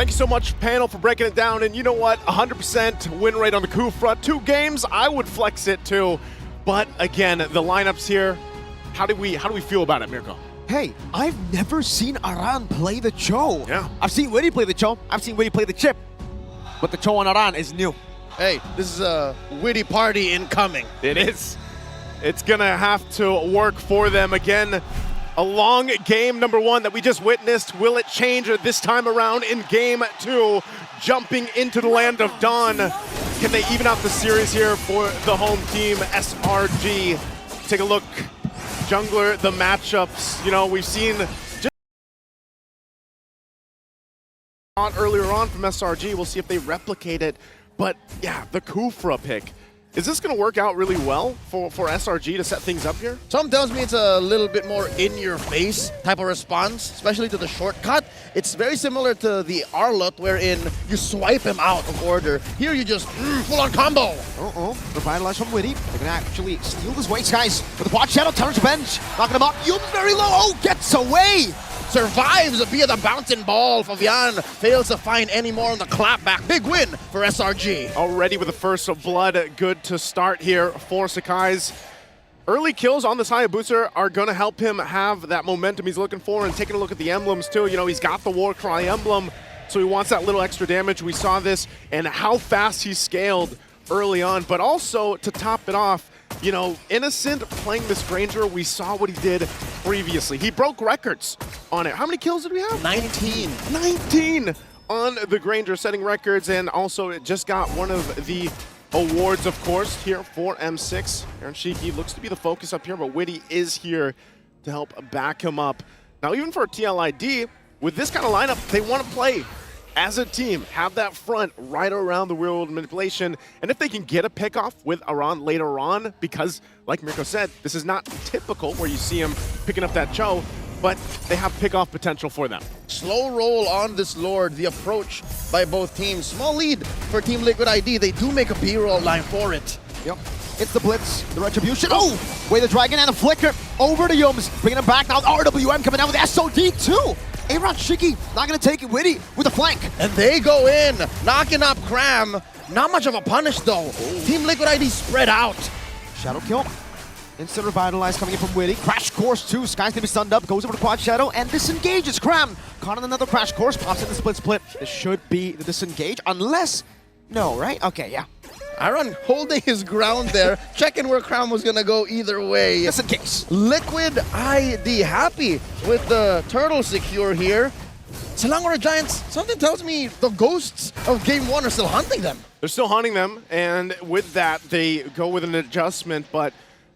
Thank you so much, panel, for breaking it down. And you know what? 100% win rate on the coup front. 2 games, I would flex it too. But again, the lineups here, how do we feel about it, Mirko? Hey, I've never seen Aran play the Cho. Yeah. I've seen Witty play the Cho. I've seen Witty play the Chip. But the Cho on Aran is new. Hey, this is a Witty party incoming. It is. It's gonna have to work for them again. A long game number 1 that we just witnessed. Will it change this time around in game 2? Jumping into the land of Dawn. Can they even out the series here for the home team, SRG? Take a look. Jungler, the matchups. You know, we've seen just earlier on from SRG. We'll see if they replicate it. But yeah, the Kufra pick. Is this going to work out really well for SRG to set things up here? Some tells me it's a little bit more in-your-face type of response, especially to the shortcut. It's very similar to the Arlot, wherein you swipe him out of order. Here you just full-on combo. Revitalize from Witty. They're going to actually steal this weight, guys. With the Watch Shadow, turns bench. Knocking him up. Yum very low. Oh, gets away. Survives via the bouncing ball. Fabian fails to find any more on the clapback. Big win for SRG. Already with the first of blood, good to start here for Sakai's. Early kills on this Hayabusa are going to help him have that momentum he's looking for, and taking a look at the emblems too. You know, he's got the Warcry emblem, so he wants that little extra damage. We saw this and how fast he scaled early on, but also to top it off, you know, Innocent playing this Granger, we saw what he did previously. He broke records on it. How many kills did we have? 19. 19 on the Granger, setting records, and also it just got one of the awards, of course, here for M6. Aaron Shiki looks to be the focus up here, but Witty is here to help back him up. Now, even for TLID, with this kind of lineup, they want to play as a team, have that front right around the real-world manipulation, and if they can get a pick-off with Aran later on, because, like Mirko said, this is not typical where you see him picking up that Cho, but they have pick-off potential for them. Slow roll on this Lord, the approach by both teams. Small lead for Team Liquid ID. They do make a B-roll line for it. Yep. It's the Blitz, the Retribution. Oh! Way the Dragon and a Flicker over to Yums, bringing him back. Now RWM coming out with SOD too. Aaron Shiki not going to take it. Witty with a flank. And they go in, knocking up Cram. Not much of a punish though. Team Liquid ID spread out. Shadow kill. Instant Revitalize coming in from Witty. Crash Course too. Sky's gonna be stunned up. Goes over to Quad Shadow and disengages. Cram caught on another Crash Course. Pops in the split. This should be the disengage unless... No, right? Okay, yeah. Aaron holding his ground there, checking where Cram was gonna go either way. Just in case. Liquid ID happy with the turtle secure here. Selangor Giants, something tells me the ghosts of Game 1 are still hunting them. They're still hunting them, and with that, they go with an adjustment, but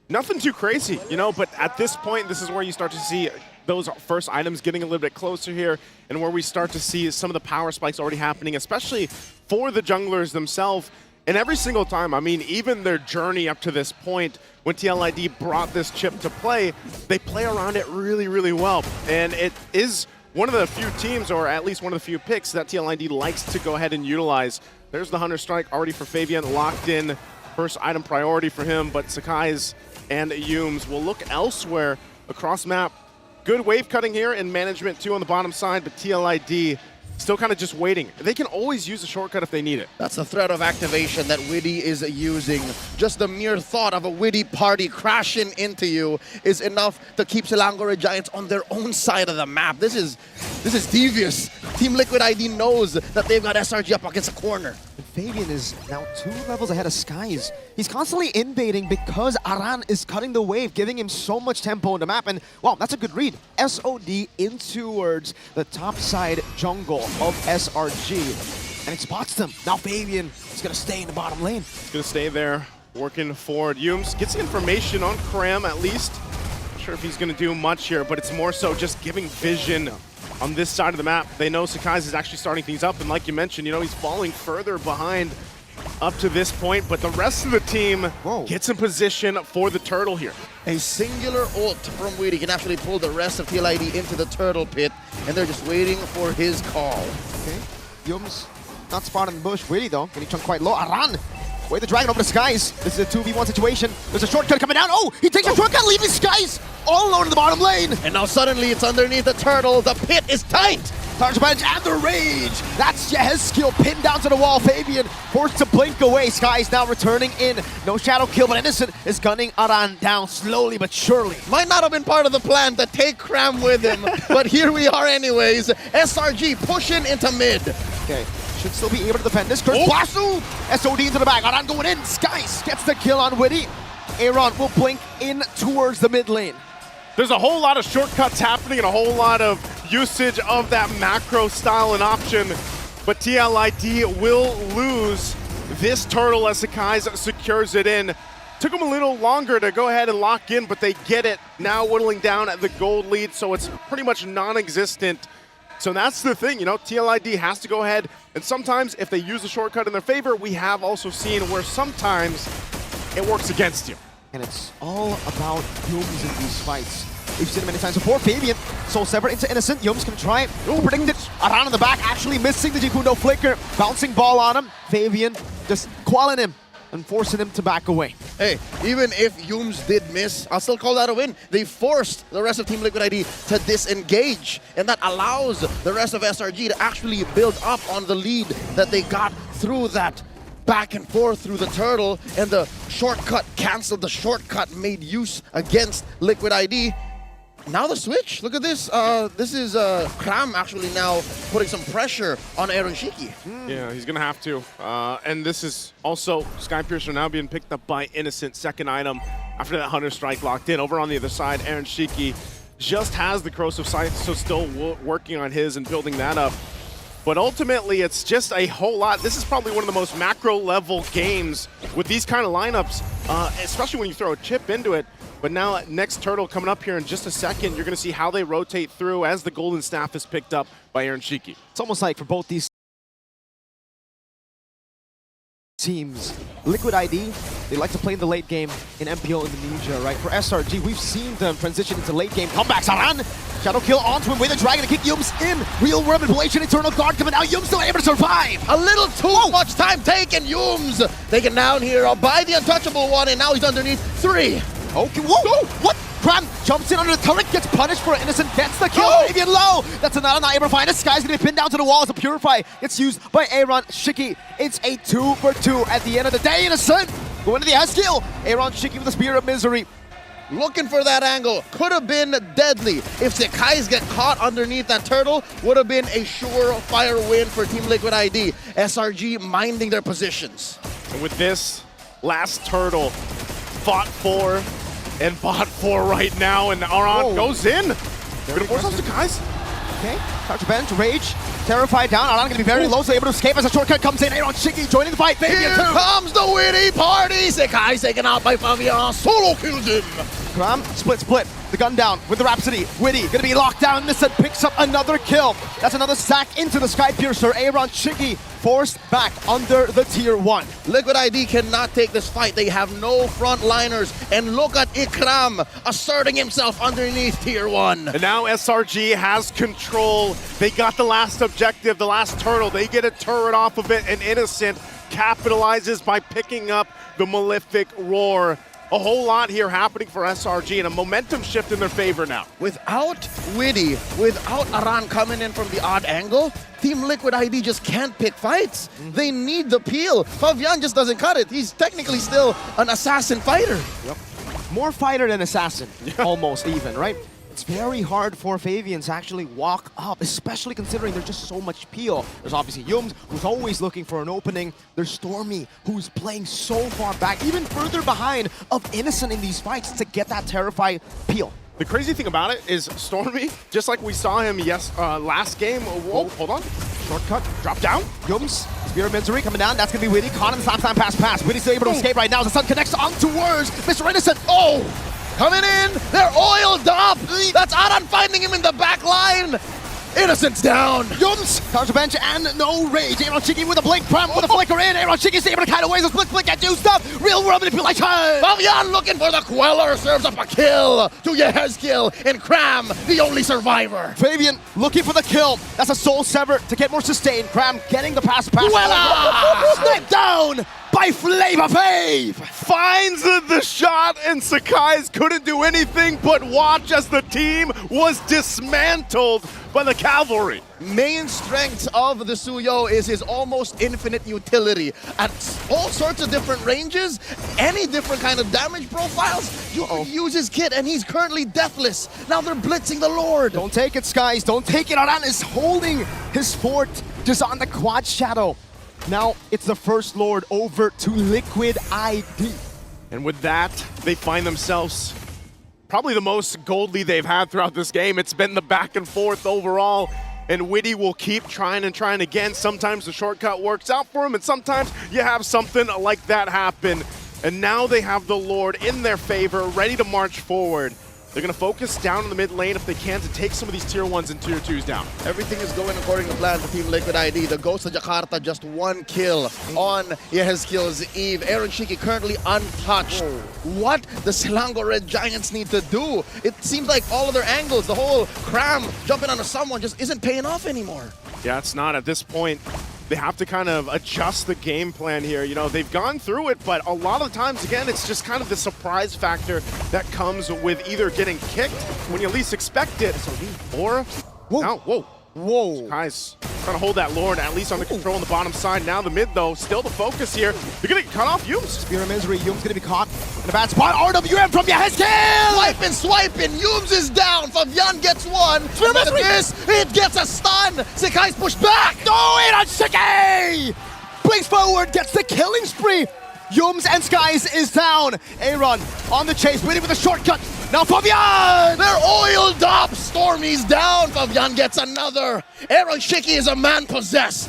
nothing too crazy, you know, but at this point, this is where you start to see those first items getting a little bit closer here, and where we start to see some of the power spikes already happening, especially for the junglers themselves. And every single time, I mean, even their journey up to this point, when TLID brought this chip to play, they play around it really, really well. And it is one of the few teams, or at least one of the few picks, that TLID likes to go ahead and utilize. There's the Hunter Strike already for Fabian, locked in. First item priority for him, but Sakai's and Yums will look elsewhere across map. Good wave cutting here and management too on the bottom side, but TLID still kind of just waiting. They can always use a shortcut if they need it. That's the threat of activation that Witty is using. Just the mere thought of a Witty party crashing into you is enough to keep Selangor Giants on their own side of the map. This is devious. Team Liquid ID knows that they've got SRG up against a corner. Fabian is now 2 levels ahead of Skies. He's constantly invading because Aran is cutting the wave, giving him so much tempo on the map. And, wow, that's a good read. SOD in towards the top side jungle of SRG. And it spots them. Now Fabian is going to stay in the bottom lane. He's going to stay there, working forward. Yums gets the information on Cram, at least. Not sure if he's going to do much here, but it's more so just giving vision on this side of the map. They know Sakai's is actually starting things up, and like you mentioned, you know, he's falling further behind up to this point, but the rest of the team gets in position for the turtle here. A singular ult from Witty can actually pull the rest of TLID into the turtle pit, and they're just waiting for his call. Okay, Yums not spotting the bush. Witty though, getting chunked quite low. Aran, way the dragon over the Skies. This is a 2v1 situation. There's a shortcut coming down. Oh, he takes a shortcut, leaving Skies all alone in the bottom lane. And now suddenly it's underneath the turtle. The pit is tight. Charge bench and the rage. That's his skill pinned down to the wall. Fabian forced to blink away. Sky is now returning in. No shadow kill, but Innocent is gunning Aran down slowly but surely. Might not have been part of the plan to take Cram with him, but here we are anyways. SRG pushing into mid. Okay, should still be able to defend this. Curse Blasu! SOD into the back. Aran going in. Skies gets the kill on Witty. Aaron will blink in towards the mid lane. There's a whole lot of shortcuts happening and a whole lot of usage of that macro style and option, but TLID will lose this turtle as Sakai's secures it in. Took them a little longer to go ahead and lock in, but they get it. Now whittling down at the gold lead, so it's pretty much non-existent. So that's the thing, you know, TLID has to go ahead, and sometimes if they use a shortcut in their favor, we have also seen where sometimes it works against you. And it's all about Yums in these fights. We've seen it many times before. Fabian, Soul Sever into Innocent. Yums can try it. Predict it. Aran in the back, actually missing the Jikundo flicker. Bouncing ball on him. Fabian just quelling him and forcing him to back away. Hey, even if Yums did miss, I'll still call that a win. They forced the rest of Team Liquid ID to disengage, and that allows the rest of SRG to actually build up on the lead that they got through that back and forth through the turtle, and the shortcut canceled. The shortcut made use against Liquid ID. Now the switch, look at this. This is Kram actually now putting some pressure on Aaron Shiki. Yeah, he's gonna have to. And this is also Skypiercer now being picked up by Innocent, second item after that Hunter Strike locked in. Over on the other side, Aaron Shiki just has the Corrosive Sight, so still working on his and building that up. But ultimately, it's just a whole lot. This is probably one of the most macro-level games with these kind of lineups, especially when you throw a chip into it. But now, next turtle coming up here in just a second, you're going to see how they rotate through as the Golden Staff is picked up by Aaron Shiki. It's almost like for both these teams, Liquid ID, they like to play in the late game in MPO Indonesia, right? For SRG, we've seen them transition into late game comebacks. Aran, shadow kill onto him with a dragon to kick Yums in. Real world manipulation, Eternal Guard coming out. Yums still able to survive. A little too much time taken. Yums taken down here by the untouchable one, and now he's underneath 3. Okay, whoa, what? Kram jumps in under the turret, gets punished for Innocent, gets the kill, Fabian low! That's not able to find it. Sky's gonna be pinned down to the wall as a Purify gets used by Aaron Shiki. It's a 2-for-2 at the end of the day. Innocent going to the S-kill. Aaron Shiki with the Spear of Misery. Looking for that angle. Could have been deadly. If Sekai's get caught underneath that turtle, would have been a surefire win for Team Liquid ID. SRG minding their positions. And with this last turtle, fought for and bought for right now, and Aran goes in. We're gonna force us to guys. Okay, Charge bench, Rage, Terrified down. Aran gonna be very low, so able to escape as a shortcut comes in. Aaron Shiki joining the fight. Here comes the Witty party. Sekai's taken out by Fabian. Solo kills him. Kram, split. The gun down with the Rhapsody. Witty gonna be locked down. Innocent picks up another kill. That's another sack into the Skypiercer. Aaron Shiki forced back under the tier 1. Liquid ID cannot take this fight. They have no frontliners. And look at Ikram asserting himself underneath tier 1. And now SRG has control. They got the last objective, the last turtle. They get a turret off of it, and Innocent capitalizes by picking up the Malefic Roar. A whole lot here happening for SRG, and a momentum shift in their favor now. Without Witty, without Aran coming in from the odd angle, Team Liquid ID just can't pick fights. They need the peel. Fabian just doesn't cut it. He's technically still an assassin fighter. Yep. More fighter than assassin, almost even, right? It's very hard for Fabian to actually walk up, especially considering there's just so much peel. There's obviously Yums, who's always looking for an opening. There's Stormy, who's playing so far back, even further behind of Innocent in these fights to get that Terrified peel. The crazy thing about it is Stormy, just like we saw him last game. Whoa, hold on. Shortcut, drop down. Yums, Spear of Misery coming down. That's going to be Witty. Caught in the time pass. Witty's still able to escape right now as the sun connects on towards Mr. Innocent. Oh! Coming in, they're oiled up. That's Aran finding him in the back line. Innocent's down. Yums, counter bench and no Rage. Aaron Shiki with a blink, Prime with a flicker in. Aaron Shiki's able to kite away. So Blink get used up. Real world manipulation. Fabian looking for the Queller, serves up a kill to Yehezkiel, and Kram, the only survivor. Fabian looking for the kill. That's a Soul Sever to get more sustain. Kram getting the pass. Queller! Snip down by Flavor Fave! Finds the shot, and Sakai's couldn't do anything but watch as the team was dismantled by the cavalry. Main strength of the Suyo is his almost infinite utility. At all sorts of different ranges, any different kind of damage profiles, you can use his kit, and he's currently deathless. Now they're blitzing the Lord. Don't take it, Skies. Don't take it. Aran is holding his fort just on the quad shadow. Now it's the First Lord over to Liquid ID. And with that, they find themselves probably the most gold lead they've had throughout this game. It's been the back and forth overall, and Witty will keep trying and trying again. Sometimes the shortcut works out for him, and sometimes you have something like that happen. And now they have the Lord in their favor, ready to march forward. They're going to focus down in the mid lane if they can to take some of these tier 1s and tier 2s down. Everything is going according to plan for Team Liquid ID. The Ghost of Jakarta just 1 kill on Yehezkiel's Eve. Aaron Shiki currently untouched. What the Selangor Red Giants need to do? It seems like all of their angles, the whole cram jumping onto someone just isn't paying off anymore. Yeah, it's not at this point. They have to kind of adjust the game plan here. You know, they've gone through it, but a lot of the times, again, it's just kind of the surprise factor that comes with either getting kicked when you least expect it, or... Whoa. Guys, trying to hold that Lord, at least on the control on the bottom side. Now the mid, though, still the focus here. They're going to get cut off. Yums. Spear of Misery. Yums going to be caught in a bad spot. RWM from Yehezkiel! Swiping. Yums is down. Fabian gets one. Spear of Misery! It gets a stun. Sakai's pushed back. Throw it on Shiki! Brings forward, gets the killing spree. Yums and Skies is down. Aaron on the chase, waiting for the shortcut. Now Fabian! They're oiled up. Stormy's down. Fabian gets another. Aaron Shiki is a man possessed.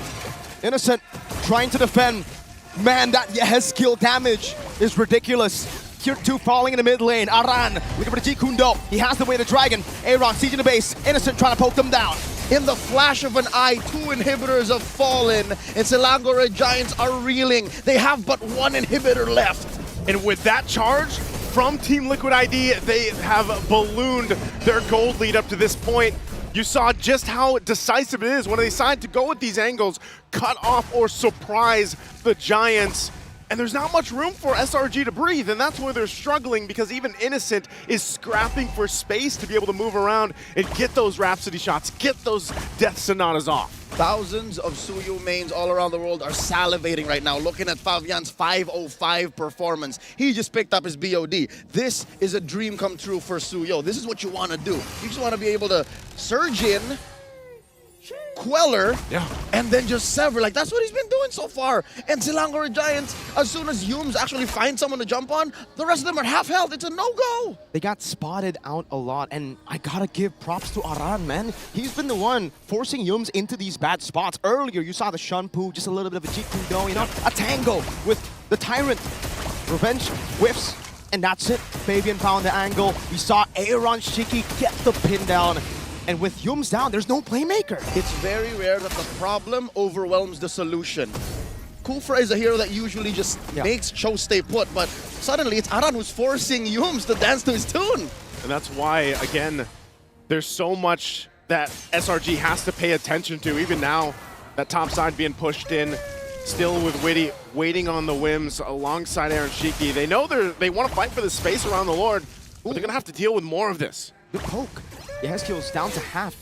Innocent trying to defend. Man, that Yehezkiel damage is ridiculous. Tier 2 falling in the mid lane. Aran looking for the G Kundo. He has the way to Dragon. Aaron sieging the base. Innocent trying to poke them down. In the flash of an eye, 2 inhibitors have fallen, and Selangor Red Giants are reeling. They have but 1 inhibitor left. And with that charge from Team Liquid ID, they have ballooned their gold lead up to this point. You saw just how decisive it is when they decide to go with these angles, cut off or surprise the Giants. And there's not much room for SRG to breathe, and that's where they're struggling, because even Innocent is scrapping for space to be able to move around and get those Rhapsody shots, get those Death Sonatas off. Thousands of Suyo mains all around the world are salivating right now, looking at Fabian's 505 performance. He just picked up his BOD. This is a dream come true for Suyo. This is what you want to do. You just want to be able to surge in, Queller, and then just sever. Like, that's what he's been doing so far. And Selangor Giants, as soon as Yums actually finds someone to jump on, the rest of them are half health. It's a no-go. They got spotted out a lot, and I gotta give props to Aran, man. He's been the one forcing Yums into these bad spots. Earlier, you saw the Shunpu, just a little bit of a Jikudo, you know, a tango with the Tyrant. Revenge whiffs, and that's it. Fabian found the angle. We saw Aaron Shiki get the pin down. And with Yums down, there's no playmaker. It's very rare that the problem overwhelms the solution. Kufra is a hero that usually just makes Cho stay put, but suddenly it's Aran who's forcing Yums to dance to his tune. And that's why, again, there's so much that SRG has to pay attention to. Even now, that top side being pushed in, still with Witty waiting on the whims alongside Aaron Shiki. They know they want to fight for the space around the Lord, but they're going to have to deal with more of this. Good poke. Yehezkiel's down to half.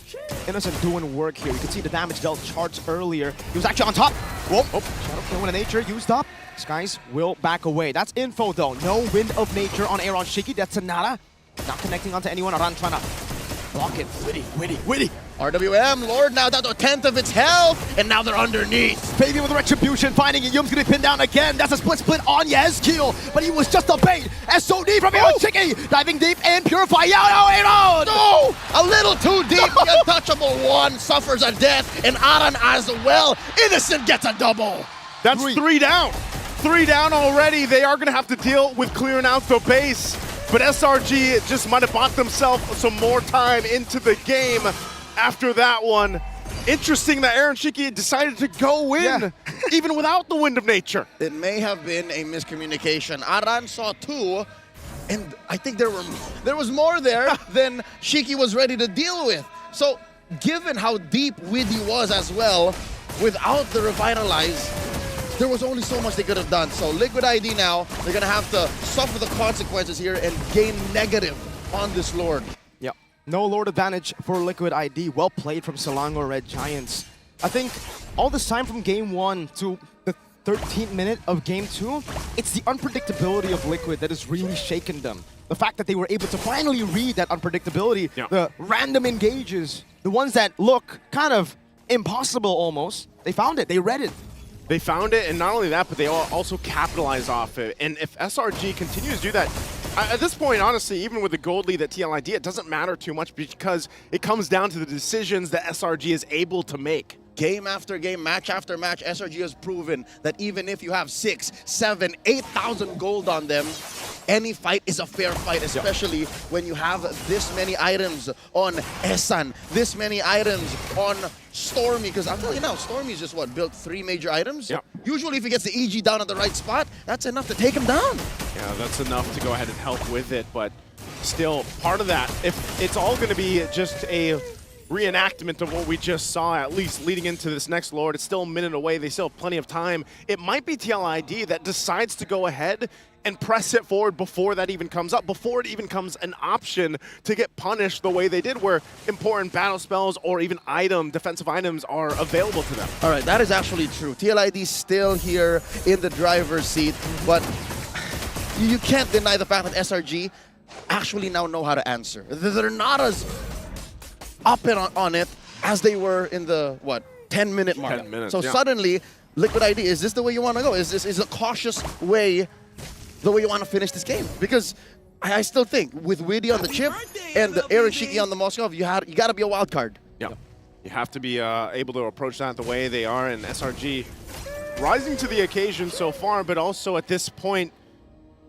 Innocent doing work here. You can see the damage dealt charts earlier. He was actually on top. Whoa. Shadow Kill in Nature used up. Skies will back away. That's info though. No Wind of Nature on Aaron Shiki. That's Sonata. Not connecting onto anyone. Aran trying to block it. Witty. RWM, Lord now down to a 10th of its health, and now they're underneath. Fabian with Retribution, finding it. Yum's gonna be pinned down again. That's a split on Yehezkiel, but he was just a bait. SOD from Aaron Shiki, diving deep and Purify. Aaron! No! A little too deep. The untouchable one suffers a death, and Aran as well. Innocent gets a double. That's 3 down. 3 down already. They are gonna have to deal with clearing out the base, but SRG just might have bought themselves some more time into the game. After that one, interesting that Aaron Shiki decided to go in, even without the Wind of Nature. It may have been a miscommunication. Aran saw 2, and I think there was more there than Shiki was ready to deal with. So, given how deep Widdy was as well, without the Revitalize, there was only so much they could have done. So Liquid ID now, they're gonna have to suffer the consequences here and gain negative on this Lord. Yeah, no Lord advantage for Liquid ID. Well played from Selangor Red Giants. I think all this time from game 1 to the 13th minute of game 2, it's the unpredictability of Liquid that has really shaken them. The fact that they were able to finally read that unpredictability, the random engages, the ones that look kind of impossible almost, they found it, they read it. They found it, and not only that, but they also capitalized off it. And if SRG continues to do that, at this point, honestly, even with the gold lead at TLID, it doesn't matter too much because it comes down to the decisions that SRG is able to make. Game after game, match after match, SRG has proven that even if you have 6, 7, 8,000 gold on them, any fight is a fair fight, especially when you have this many items on Esan, this many items on Stormy, because I'll tell you now, Stormy's just built 3 major items. Usually if he gets the EG down at the right spot, that's enough to take him down. Yeah, that's enough to go ahead and help with it, but still, part of that, if it's all going to be just a reenactment of what we just saw, at least leading into this next Lord. It's still a minute away. They still have plenty of time. It might be TLID that decides to go ahead and press it forward before that even comes up, before it even comes an option to get punished the way they did, where important battle spells or even defensive items are available to them. All right, that is actually true. TLID still here in the driver's seat, but you can't deny the fact that SRG actually now know how to answer. They're not as up and on it as they were in the 10-minute mark. 10 minutes, so suddenly, Liquid ID, is this the way you want to go? Is this a cautious way, the way you want to finish this game? Because I still think with Widdy on the chip and Aaron Shiki on the Moskov, you got to be a wild card. Yeah, you have to be able to approach that the way they are, and SRG rising to the occasion so far, but also at this point,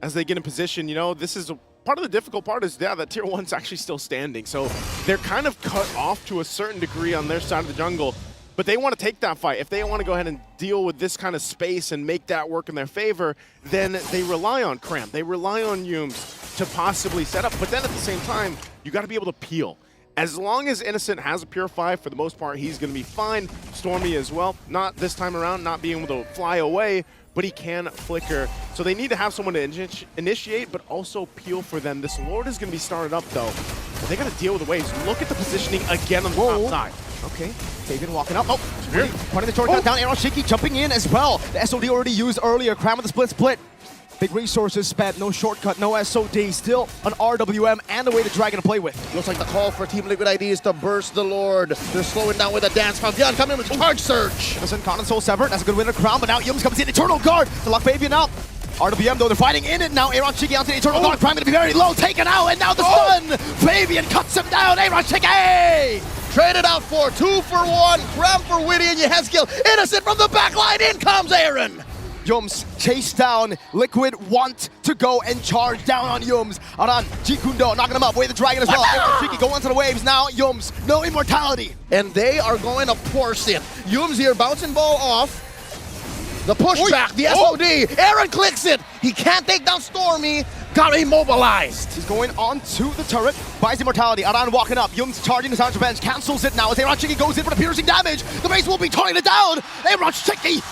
as they get in position, this is part of the difficult part is, that Tier 1's actually still standing. So they're kind of cut off to a certain degree on their side of the jungle, but they want to take that fight. If they want to go ahead and deal with this kind of space and make that work in their favor, then they rely on Cram. They rely on Yumes to possibly set up. But then at the same time, you got to be able to peel. As long as Innocent has a Purify, for the most part, he's going to be fine. Stormy as well. Not this time around, not being able to fly away, but he can flicker. So they need to have someone to initiate, but also peel for them. This Lord is going to be started up, though. They got to deal with the waves. Look at the positioning again on the top side. Okay, Fabian walking up. Putting the shortcut down. Aaron Shiki jumping in as well. The SOD already used earlier. Cram with the split. Big resources spent, no shortcut, no SOD. Still an RWM and a way to Dragon to play with. Looks like the call for Team Liquid ID is to burst the Lord. They're slowing down with a dance. Fabian coming in with Charge Surge. Innocent, Con and Soul severed. That's a good winner crown, but now Yums comes in. Eternal Guard to lock Fabian out. RWM though, they're fighting in it now. Aaron Shiki out to the Eternal Guard. Prime gonna be very low, taken out, and now the stun. Fabian cuts him down. Aaron Shiki! Traded out for 2 for 1. Cram for Widdy and Yehezkiel. Innocent from the back line. In comes Aaron. Yums chase down. Liquid want to go and charge down on Yums. Aran, Jikundo knocking him up. Way the Dragon as well. Shiki go onto the waves now. Yums, no immortality. And they are going to force it. Yums here, bouncing ball off. The pushback, the SOD. Aaron clicks it. He can't take down Stormy. Got immobilized. He's going onto the turret. Buys immortality. Aran walking up. Yums charging his Sound Revenge. Cancels it now as Aaron Shiki goes in for the piercing damage. The base will be turning it down. Aaron Shiki.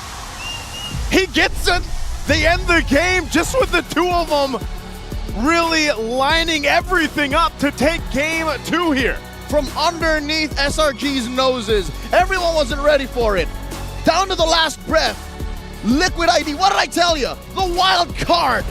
He gets it. They end the game just with the 2 of them really lining everything up to take game 2 here. From underneath SRG's noses. Everyone wasn't ready for it. Down to the last breath. Liquid ID, what did I tell you? The wild card.